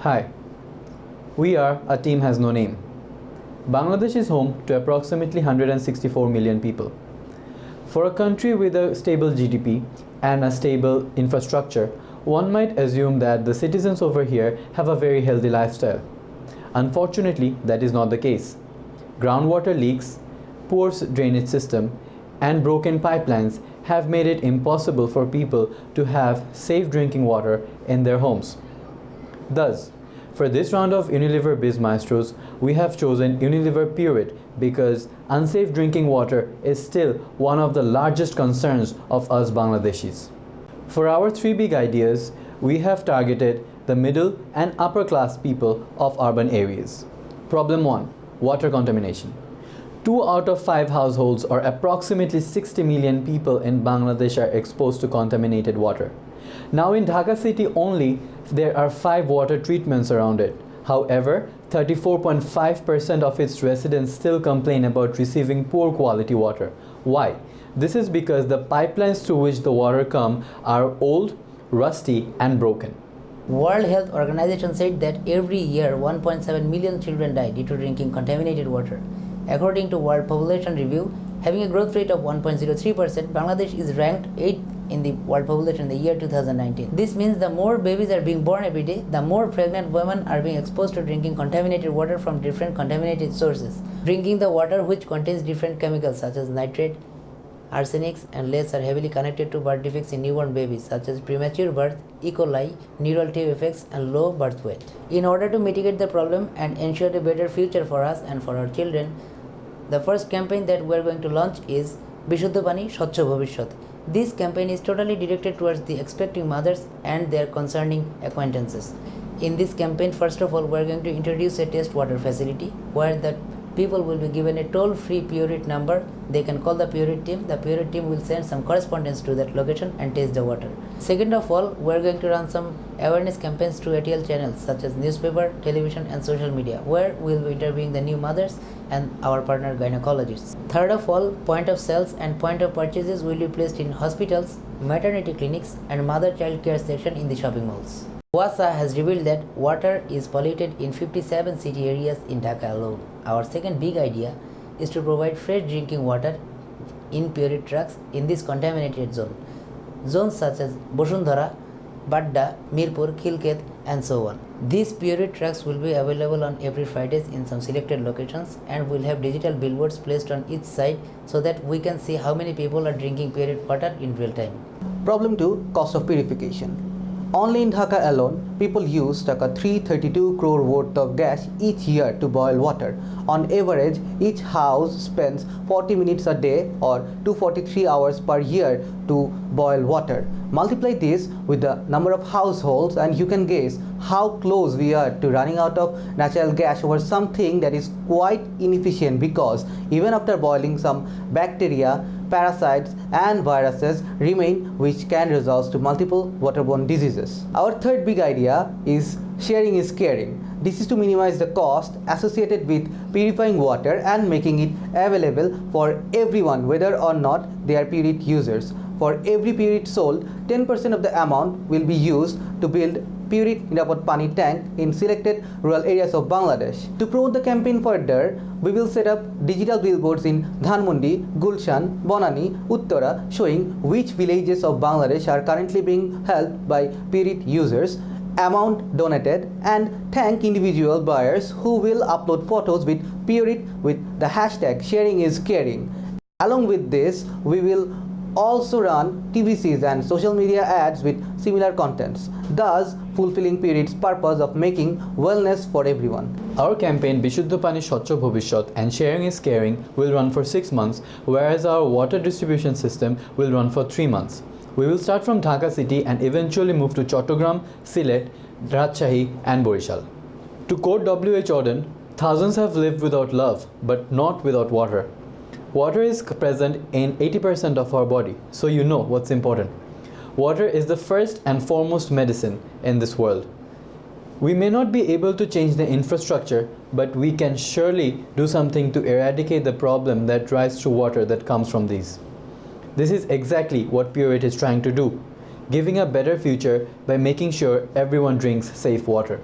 Hi, we are A Team Has No Name. Bangladesh is home to approximately 164 million people. For a country with a stable GDP and a stable infrastructure, one might assume that the citizens over here have a very healthy lifestyle. Unfortunately, that is not the case. Groundwater leaks, poor drainage system, and broken pipelines have made it impossible for people to have safe drinking water in their homes. Thus, for this round of Unilever BizMaestros, we have chosen Unilever Pureit because unsafe drinking water is still one of the largest concerns of us Bangladeshis. For our three big ideas, we have targeted the middle and upper class people of urban areas. Problem 1. Water contamination. 2 out of 5 households, or approximately 60 million people in Bangladesh, are exposed to contaminated water. Now in Dhaka city only, there are 5 water treatments around it. However, 34.5% of its residents still complain about receiving poor quality water. Why? This is because the pipelines through which the water come are old, rusty and broken. World Health Organization said that every year 1.7 million children die due to drinking contaminated water. According to World Population Review, having a growth rate of 1.03%, Bangladesh is ranked 8th in the world population in the year 2019. This means the more babies are being born every day, the more pregnant women are being exposed to drinking contaminated water from different contaminated sources. Drinking the water which contains different chemicals such as nitrate, arsenics and leads are heavily connected to birth defects in newborn babies such as premature birth, E. coli, neural tube effects and low birth weight. In order to mitigate the problem and ensure a better future for us and for our children, the first campaign that we are going to launch is Bishuddha Pani Swachh Bhavishyat. This campaign is totally directed towards the expecting mothers and their concerning acquaintances. In this campaign, first of all, we are going to introduce a test water facility where the people will be given a toll-free Pureit number. They can call the Pureit team. The Pureit team will send some correspondence to that location and test the water. Second of all, we are going to run some awareness campaigns through ATL channels such as newspaper, television and social media, where we will be interviewing the new mothers and our partner gynecologists. Third of all, point of sales and point of purchases will be placed in hospitals, maternity clinics and mother-child care section in the shopping malls. WASA has revealed that water is polluted in 57 city areas in Dhaka alone. Our second big idea is to provide fresh drinking water in Pureit trucks in this contaminated zone. Zones such as Bosundhara, Badda, Mirpur, Khilket and so on. These Pureit trucks will be available on every Fridays in some selected locations and will have digital billboards placed on each side so that we can see how many people are drinking Pureit water in real time. Problem 2. Cost of purification. Only in Dhaka alone, people use Taka 332 crore worth of gas each year to boil water. On average, each house spends 40 minutes a day or 243 hours per year to boil water. Multiply this with the number of households and you can guess how close we are to running out of natural gas over something that is quite inefficient, because even after boiling, some bacteria, parasites and viruses remain, which can result to multiple waterborne diseases. Our third big idea is sharing is caring. This is to minimize the cost associated with purifying water and making it available for everyone, whether or not they are Pureit users. For every Pureit sold, 10% of the amount will be used to build Pureit Nirapod Pani tank in selected rural areas of Bangladesh. To promote the campaign further, we will set up digital billboards in Dhanmondi, Gulshan, Bonani, Uttara, showing which villages of Bangladesh are currently being helped by Pureit users, amount donated, and thank individual buyers who will upload photos with Pureit with the hashtag sharing is caring. Along with this, we will also run TVCs and social media ads with similar contents, thus fulfilling Pureit's purpose of making wellness for everyone. Our campaign Bishuddha Pani Swachh Bhavishyat and Sharing is Caring will run for 6 months, whereas our water distribution system will run for 3 months. We will start from Dhaka city and eventually move to Chattogram, Sylhet, Rajshahi and Borishal. To quote W.H. Auden, thousands have lived without love, but not without water. Water is present in 80% of our body, so you know what's important. Water is the first and foremost medicine in this world. We may not be able to change the infrastructure, but we can surely do something to eradicate the problem that rise through water that comes from these. This is exactly what Pureit is trying to do, giving a better future by making sure everyone drinks safe water.